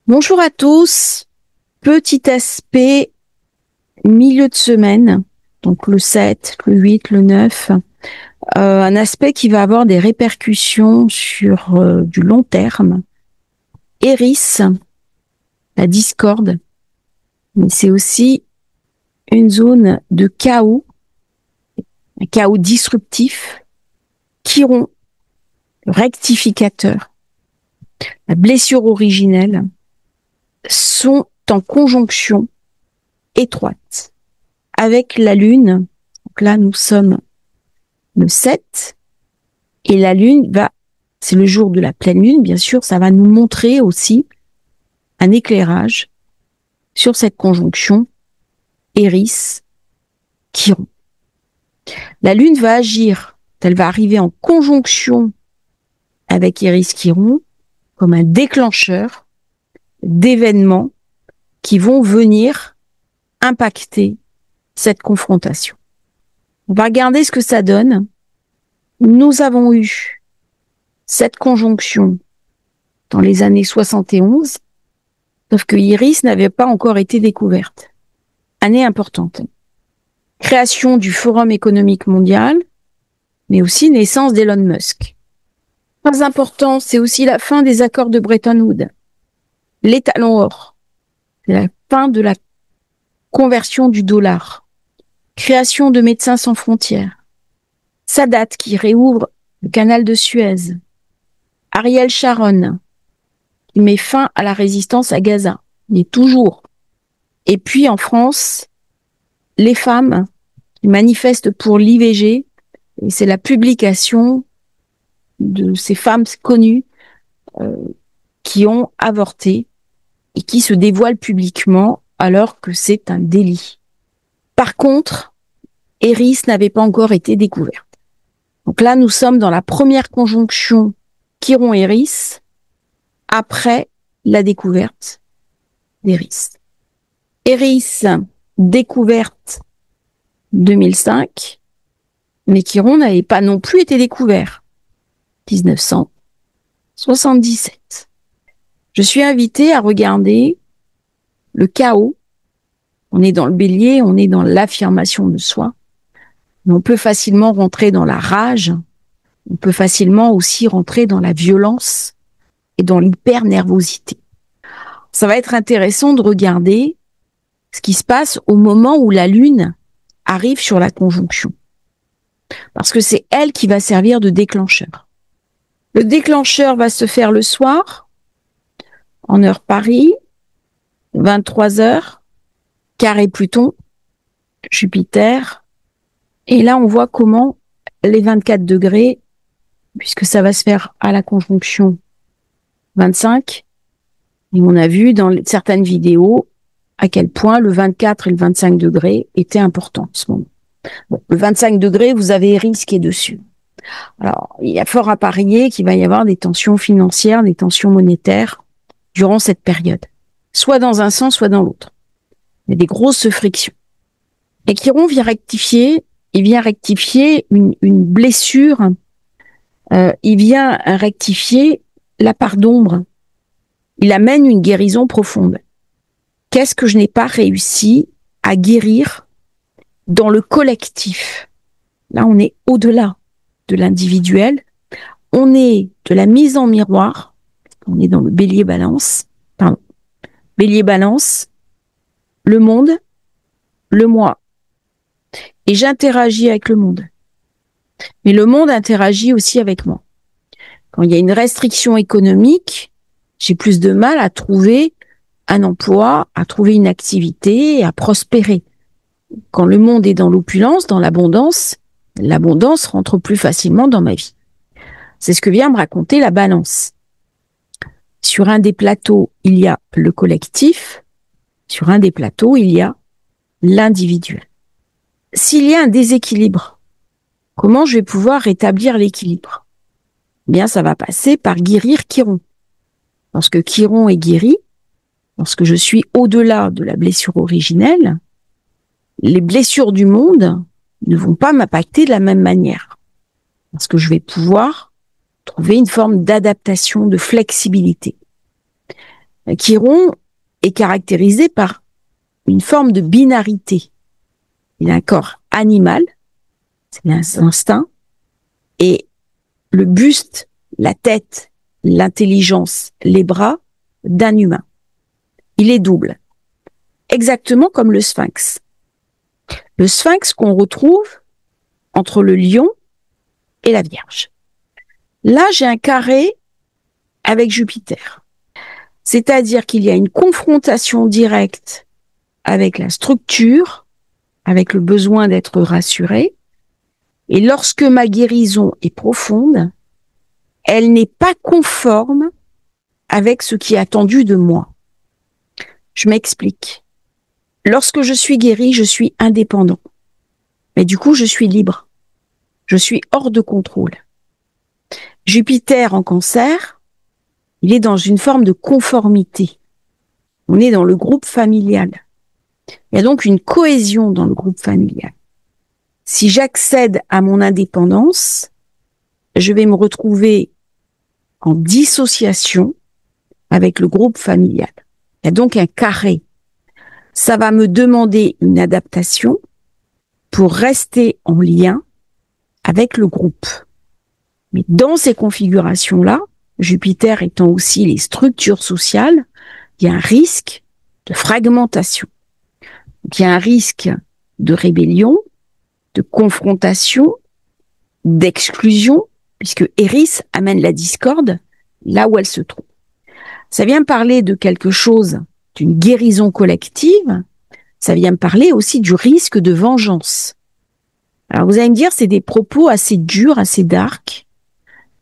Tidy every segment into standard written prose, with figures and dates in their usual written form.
Bonjour à tous. Petit aspect milieu de semaine, donc le 7, le 8, le 9. Un aspect qui va avoir des répercussions sur du long terme. Eris, la discorde, mais c'est aussi une zone de chaos, un chaos disruptif. Chiron, le rectificateur, la blessure originelle sont en conjonction étroite avec la Lune. Donc là, nous sommes le 7 et la Lune c'est le jour de la pleine Lune, bien sûr, ça va nous montrer aussi un éclairage sur cette conjonction Eris-Chiron. La Lune va agir, elle va arriver en conjonction avec Eris-Chiron comme un déclencheur d'événements qui vont venir impacter cette confrontation. On va regarder ce que ça donne. Nous avons eu cette conjonction dans les années 71, sauf que Iris n'avait pas encore été découverte. Année importante. Création du Forum économique mondial, mais aussi naissance d'Elon Musk. Très important, c'est aussi la fin des accords de Bretton Woods. L'étalon or. C'est la fin de la conversion du dollar. Création de Médecins sans frontières. Sadat qui réouvre le canal de Suez. Ariel Sharon qui met fin à la résistance à Gaza. Mais toujours. Et puis en France, les femmes qui manifestent pour l'IVG, et c'est la publication de ces femmes connues qui ont avorté et qui se dévoilent publiquement alors que c'est un délit. Par contre, Eris n'avait pas encore été découverte. Donc là, nous sommes dans la première conjonction Chiron-Eris après la découverte d'Eris. Eris, découverte 2005, mais Chiron n'avait pas non plus été découvert. 1977. Je suis invitée à regarder le chaos. On est dans le bélier, on est dans l'affirmation de soi. Mais on peut facilement rentrer dans la rage. On peut facilement aussi rentrer dans la violence et dans l'hyper-nervosité. Ça va être intéressant de regarder ce qui se passe au moment où la Lune arrive sur la conjonction. Parce que c'est elle qui va servir de déclencheur. Le déclencheur va se faire le soir, en heure Paris, 23h, carré Pluton, Jupiter. Et là, on voit comment les 24 degrés, puisque ça va se faire à la conjonction 25, et on a vu dans certaines vidéos à quel point le 24 et le 25 degrés étaient importants en ce moment. Bon, le 25 degrés, vous avez Eris qui est dessus. Alors, il y a fort à parier qu'il va y avoir des tensions financières, des tensions monétaires durant cette période. Soit dans un sens, soit dans l'autre. Il y a des grosses frictions. Et Chiron vient rectifier, une blessure, il vient rectifier la part d'ombre. Il amène une guérison profonde. Qu'est-ce que je n'ai pas réussi à guérir dans le collectif? Là, on est au-delà de l'individuel. On est de la mise en miroir. On est dans le bélier-balance. Bélier-balance, le monde, le moi. Et j'interagis avec le monde. Mais le monde interagit aussi avec moi. Quand il y a une restriction économique, j'ai plus de mal à trouver un emploi, à trouver une activité, à prospérer. Quand le monde est dans l'opulence, dans l'abondance rentre plus facilement dans ma vie. C'est ce que vient me raconter la balance. Sur un des plateaux, il y a le collectif. Sur un des plateaux, il y a l'individuel. S'il y a un déséquilibre, comment je vais pouvoir rétablir l'équilibre? Bien, ça va passer par guérir Chiron. Lorsque Chiron est guéri, lorsque je suis au-delà de la blessure originelle, les blessures du monde ne vont pas m'impacter de la même manière. Parce que je vais pouvoir trouver une forme d'adaptation, de flexibilité. Chiron est caractérisé par une forme de binarité. Il a un corps animal, c'est l'instinct, et le buste, la tête, l'intelligence, les bras d'un humain. Il est double, exactement comme le sphinx. Le sphinx qu'on retrouve entre le lion et la Vierge. Là, j'ai un carré avec Jupiter. C'est-à-dire qu'il y a une confrontation directe avec la structure, avec le besoin d'être rassuré. Et lorsque ma guérison est profonde, elle n'est pas conforme avec ce qui est attendu de moi. Je m'explique. Lorsque je suis guéri, je suis indépendant. Mais du coup, je suis libre. Je suis hors de contrôle. Jupiter en Cancer, il est dans une forme de conformité. On est dans le groupe familial. Il y a donc une cohésion dans le groupe familial. Si j'accède à mon indépendance, je vais me retrouver en dissociation avec le groupe familial. Il y a donc un carré. Ça va me demander une adaptation pour rester en lien avec le groupe. Mais dans ces configurations-là, Jupiter étant aussi les structures sociales, il y a un risque de fragmentation. Donc, il y a un risque de rébellion, de confrontation, d'exclusion, puisque Eris amène la discorde là où elle se trouve. Ça vient me parler de quelque chose, d'une guérison collective, ça vient me parler aussi du risque de vengeance. Alors vous allez me dire, c'est des propos assez durs, assez dark,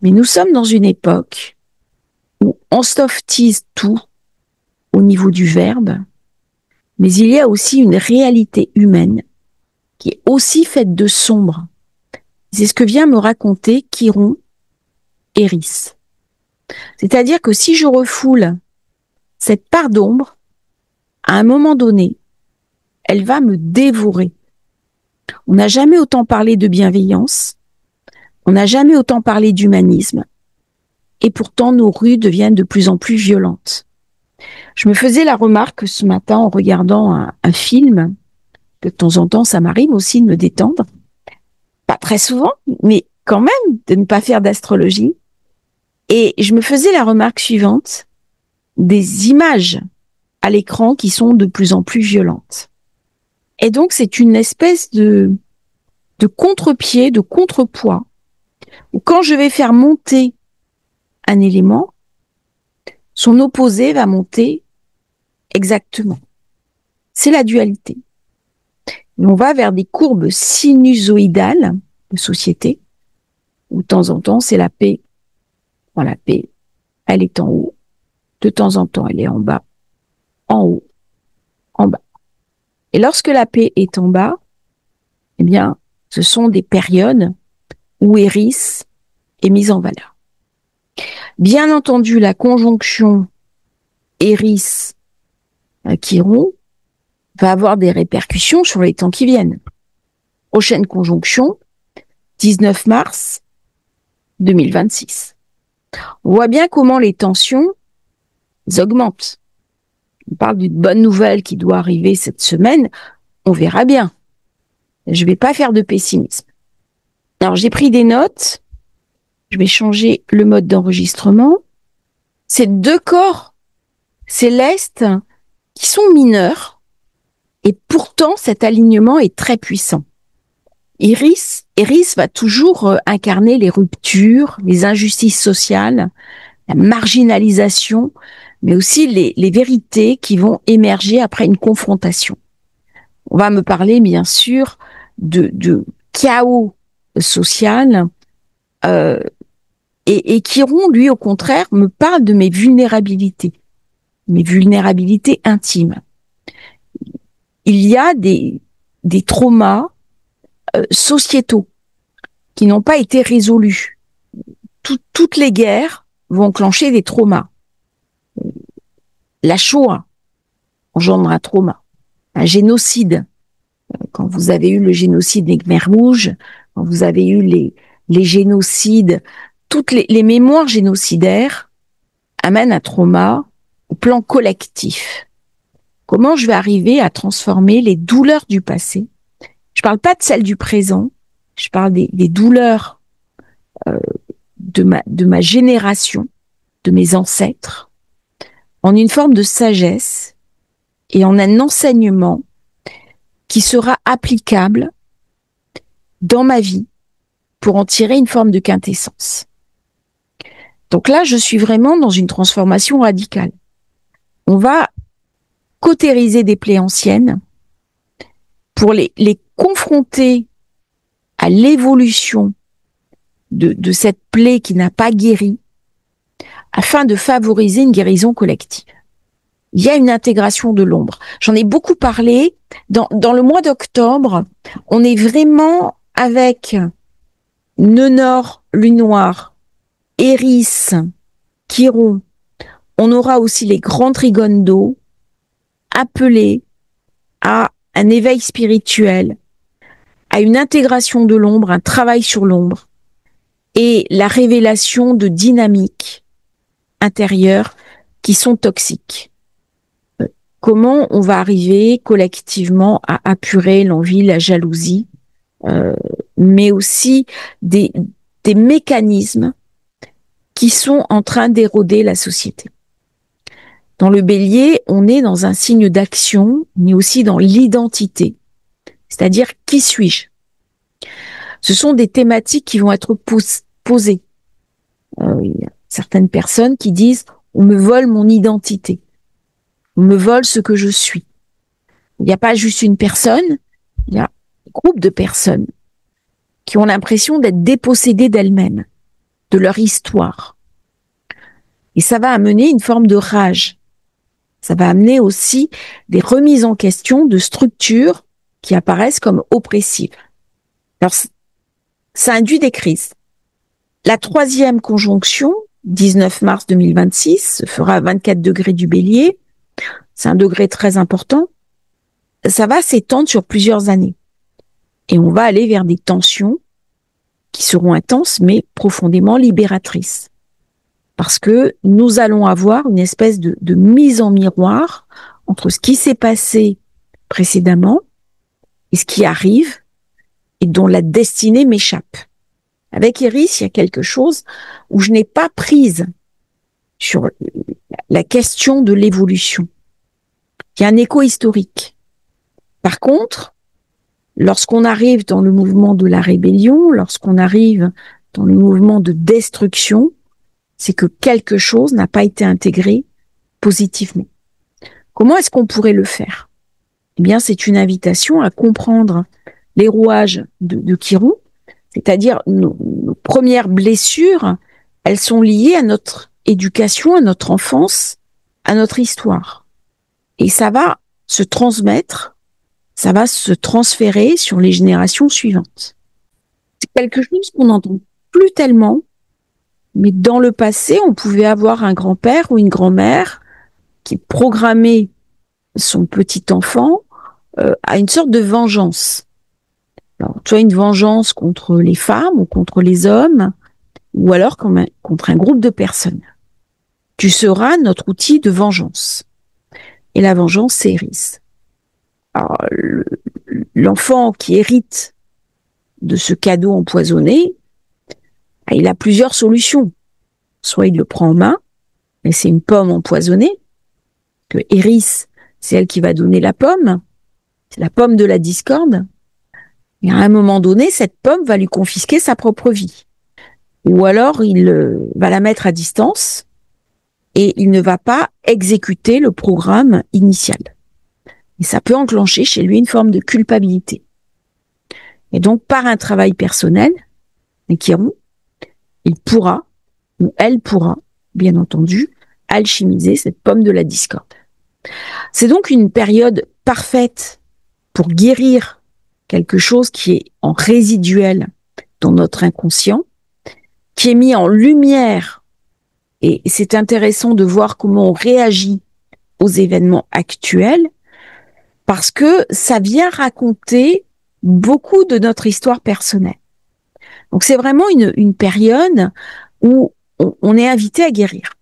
mais nous sommes dans une époque où on softise tout au niveau du verbe, mais il y a aussi une réalité humaine qui est aussi faite de sombre. C'est ce que vient me raconter Chiron Eris. C'est-à-dire que si je refoule cette part d'ombre, à un moment donné, elle va me dévorer. On n'a jamais autant parlé de bienveillance, on n'a jamais autant parlé d'humanisme, et pourtant nos rues deviennent de plus en plus violentes. Je me faisais la remarque ce matin en regardant un film, de temps en temps ça m'arrive aussi de me détendre, pas très souvent, mais quand même de ne pas faire d'astrologie, et je me faisais la remarque suivante, des images à l'écran qui sont de plus en plus violentes. Et donc c'est une espèce de contre-pied, de contrepoids, où quand je vais faire monter un élément, son opposé va monter exactement. C'est la dualité. Et on va vers des courbes sinusoïdales de société, où de temps en temps, c'est la paix. Bon, la paix, elle est en haut. De temps en temps, elle est en bas. En haut. En bas. Et lorsque la paix est en bas, eh bien, ce sont des périodes où Eris est mise en valeur. Bien entendu, la conjonction Eris-Chiron va avoir des répercussions sur les temps qui viennent. Prochaine conjonction, 19 mars 2026. On voit bien comment les tensions augmentent. On parle d'une bonne nouvelle qui doit arriver cette semaine, on verra bien. Je ne vais pas faire de pessimisme. Alors j'ai pris des notes, je vais changer le mode d'enregistrement. C'est deux corps célestes qui sont mineurs, et pourtant cet alignement est très puissant. Eris va toujours incarner les ruptures, les injustices sociales, la marginalisation, mais aussi les vérités qui vont émerger après une confrontation. On va me parler bien sûr de chaos social, et Chiron, lui, au contraire, me parle de mes vulnérabilités intimes. Il y a des traumas sociétaux qui n'ont pas été résolus. Toutes les guerres vont enclencher des traumas. La Shoah engendre un trauma. Un génocide. Quand vous avez eu le génocide des Khmers rouges, quand vous avez eu les génocides, toutes les mémoires génocidaires amènent un trauma au plan collectif. Comment je vais arriver à transformer les douleurs du passé? Je parle pas de celles du présent, je parle des douleurs de ma génération, de mes ancêtres, en une forme de sagesse et en un enseignement qui sera applicable dans ma vie pour en tirer une forme de quintessence. Donc là, je suis vraiment dans une transformation radicale. On va cautériser des plaies anciennes pour les confronter à l'évolution de cette plaie qui n'a pas guéri, afin de favoriser une guérison collective. Il y a une intégration de l'ombre. J'en ai beaucoup parlé. Dans le mois d'octobre, on est vraiment avec Nœud Nord, Lune Noire, Éris, Chiron. On aura aussi les grands trigones d'eau, appelés à un éveil spirituel, à une intégration de l'ombre, un travail sur l'ombre, et la révélation de dynamiques intérieures qui sont toxiques. Comment on va arriver collectivement à apurer l'envie, la jalousie, mais aussi des mécanismes qui sont en train d'éroder la société. Dans le Bélier, on est dans un signe d'action, mais aussi dans l'identité, c'est-à-dire qui suis-je? Ce sont des thématiques qui vont être posées. Il y a certaines personnes qui disent « on me vole mon identité, on me vole ce que je suis ». Il n'y a pas juste une personne, il y a un groupe de personnes qui ont l'impression d'être dépossédées d'elles-mêmes, de leur histoire. Et ça va amener une forme de rage. Ça va amener aussi des remises en question de structures qui apparaissent comme oppressives. Alors, ça induit des crises. La troisième conjonction, 19 mars 2026, se fera à 24 degrés du Bélier. C'est un degré très important. Ça va s'étendre sur plusieurs années. Et on va aller vers des tensions qui seront intenses, mais profondément libératrices. Parce que nous allons avoir une espèce de mise en miroir entre ce qui s'est passé précédemment et ce qui arrive et dont la destinée m'échappe. Avec Iris, il y a quelque chose où je n'ai pas prise sur la question de l'évolution. Il y a un écho historique. Par contre, lorsqu'on arrive dans le mouvement de la rébellion, lorsqu'on arrive dans le mouvement de destruction, c'est que quelque chose n'a pas été intégré positivement. Comment est-ce qu'on pourrait le faire? Eh bien, c'est une invitation à comprendre les rouages de Chiron, c'est-à-dire nos premières blessures, elles sont liées à notre éducation, à notre enfance, à notre histoire. Et ça va se transmettre, ça va se transférer sur les générations suivantes. C'est quelque chose qu'on n'entend plus tellement, mais dans le passé, on pouvait avoir un grand-père ou une grand-mère qui programmait son petit enfant à une sorte de vengeance. Alors, tu as une vengeance contre les femmes ou contre les hommes, ou alors contre un groupe de personnes. Tu seras notre outil de vengeance. Et la vengeance, c'est Iris. Alors, l'enfant qui hérite de ce cadeau empoisonné, il a plusieurs solutions. Soit il le prend en main, mais c'est une pomme empoisonnée, que Iris, c'est elle qui va donner la pomme, c'est la pomme de la discorde, et à un moment donné, cette pomme va lui confisquer sa propre vie. Ou alors, il va la mettre à distance, et il ne va pas exécuter le programme initial. Et ça peut enclencher chez lui une forme de culpabilité. Et donc, par un travail personnel, Chiron, il pourra, ou elle pourra, bien entendu, alchimiser cette pomme de la discorde. C'est donc une période parfaite pour guérir quelque chose qui est en résiduel dans notre inconscient, qui est mis en lumière, et c'est intéressant de voir comment on réagit aux événements actuels, parce que ça vient raconter beaucoup de notre histoire personnelle. Donc c'est vraiment une période où on est invité à guérir.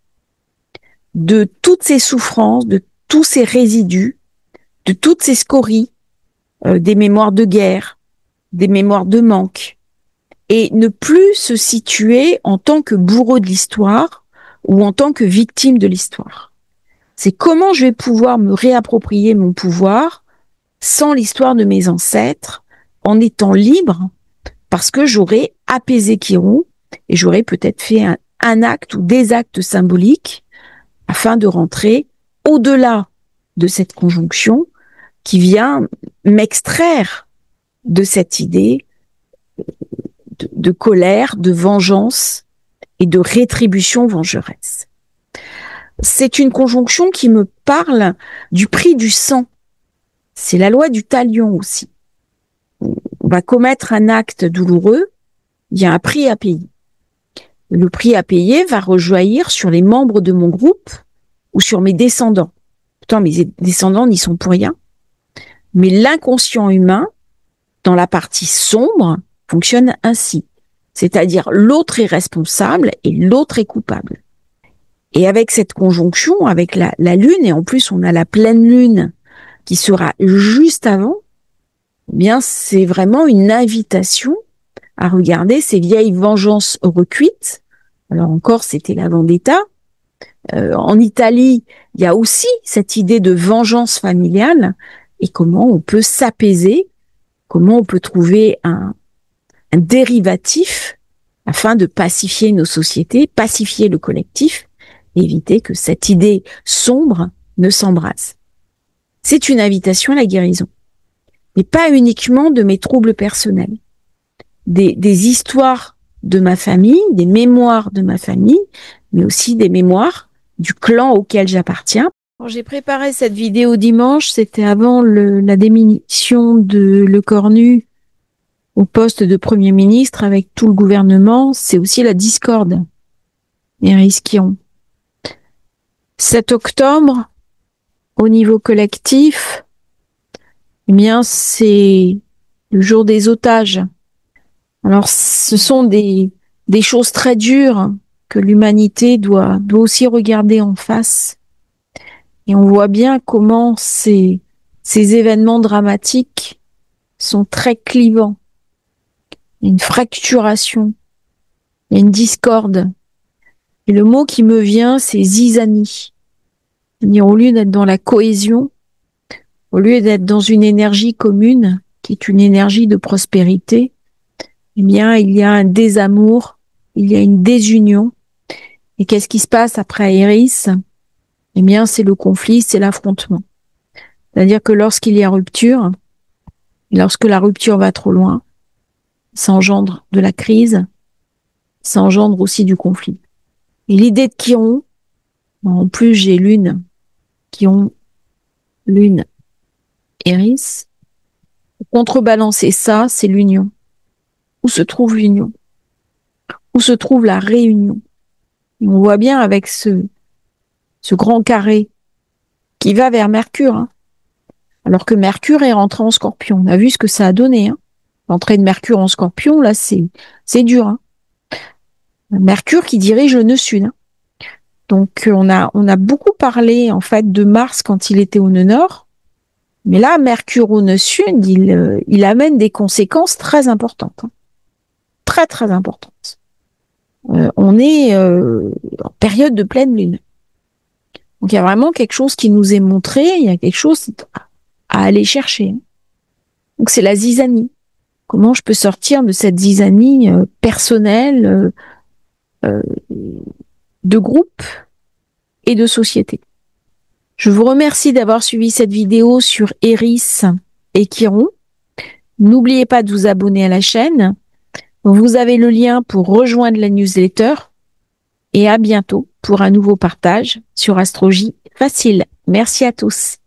de toutes ces souffrances, de tous ces résidus, de toutes ces scories, des mémoires de guerre, des mémoires de manque, et ne plus se situer en tant que bourreau de l'histoire ou en tant que victime de l'histoire. C'est comment je vais pouvoir me réapproprier mon pouvoir sans l'histoire de mes ancêtres, en étant libre, parce que j'aurais apaisé Chiron et j'aurais peut-être fait un acte ou des actes symboliques afin de rentrer au-delà de cette conjonction qui vient m'extraire de cette idée de colère, de vengeance et de rétribution vengeresse. C'est une conjonction qui me parle du prix du sang. C'est la loi du talion aussi. On va commettre un acte douloureux, il y a un prix à payer. Le prix à payer va rejaillir sur les membres de mon groupe ou sur mes descendants. Pourtant, mes descendants n'y sont pour rien. Mais l'inconscient humain, dans la partie sombre, fonctionne ainsi. C'est-à-dire l'autre est responsable et l'autre est coupable. Et avec cette conjonction, avec la lune, et en plus on a la pleine lune qui sera juste avant, eh bien c'est vraiment une invitation à regarder ces vieilles vengeances recuites. Alors encore, c'était la vendetta. En Italie, il y a aussi cette idée de vengeance familiale et comment on peut s'apaiser, comment on peut trouver un dérivatif afin de pacifier nos sociétés, pacifier le collectif, et éviter que cette idée sombre ne s'embrase. C'est une invitation à la guérison, mais pas uniquement de mes troubles personnels, des histoires de ma famille, des mémoires de ma famille, mais aussi des mémoires du clan auquel j'appartiens. Quand j'ai préparé cette vidéo dimanche, c'était avant la démission de Lecornu au poste de Premier ministre avec tout le gouvernement. C'est aussi la discorde. Iris Chiron. 7 octobre, au niveau collectif, eh bien, c'est le jour des otages. Alors, ce sont des choses très dures que l'humanité doit aussi regarder en face. Et on voit bien comment ces événements dramatiques sont très clivants. Il y a une fracturation, il y a une discorde. Et le mot qui me vient, c'est zizanie. C'est-à-dire, au lieu d'être dans la cohésion, au lieu d'être dans une énergie commune, qui est une énergie de prospérité, eh bien, il y a un désamour, il y a une désunion. Et qu'est-ce qui se passe après Iris? Eh bien, c'est le conflit, c'est l'affrontement. C'est-à-dire que lorsqu'il y a rupture, lorsque la rupture va trop loin, ça engendre de la crise, ça engendre aussi du conflit. Et l'idée de Chiron, en plus j'ai lune, Chiron, lune, Iris, pour contrebalancer ça, c'est l'union. Où se trouve l'union? Où se trouve la réunion? Et on voit bien avec ce grand carré qui va vers Mercure, hein. Alors que Mercure est rentré en Scorpion. On a vu ce que ça a donné, hein. L'entrée de Mercure en Scorpion, là, c'est dur, hein. Mercure qui dirige le nœud sud, hein. Donc, on a beaucoup parlé, en fait, de Mars quand il était au nœud nord. Mais là, Mercure au nœud sud, il amène des conséquences très importantes, hein. Très, très importantes. On est en période de pleine lune. Donc, il y a vraiment quelque chose qui nous est montré, il y a quelque chose à aller chercher. Donc, c'est la zizanie. Comment je peux sortir de cette zizanie personnelle, de groupe et de société. Je vous remercie d'avoir suivi cette vidéo sur Iris et Chiron. N'oubliez pas de vous abonner à la chaîne. Vous avez le lien pour rejoindre la newsletter. Et à bientôt pour un nouveau partage sur Astrologie Facile. Merci à tous.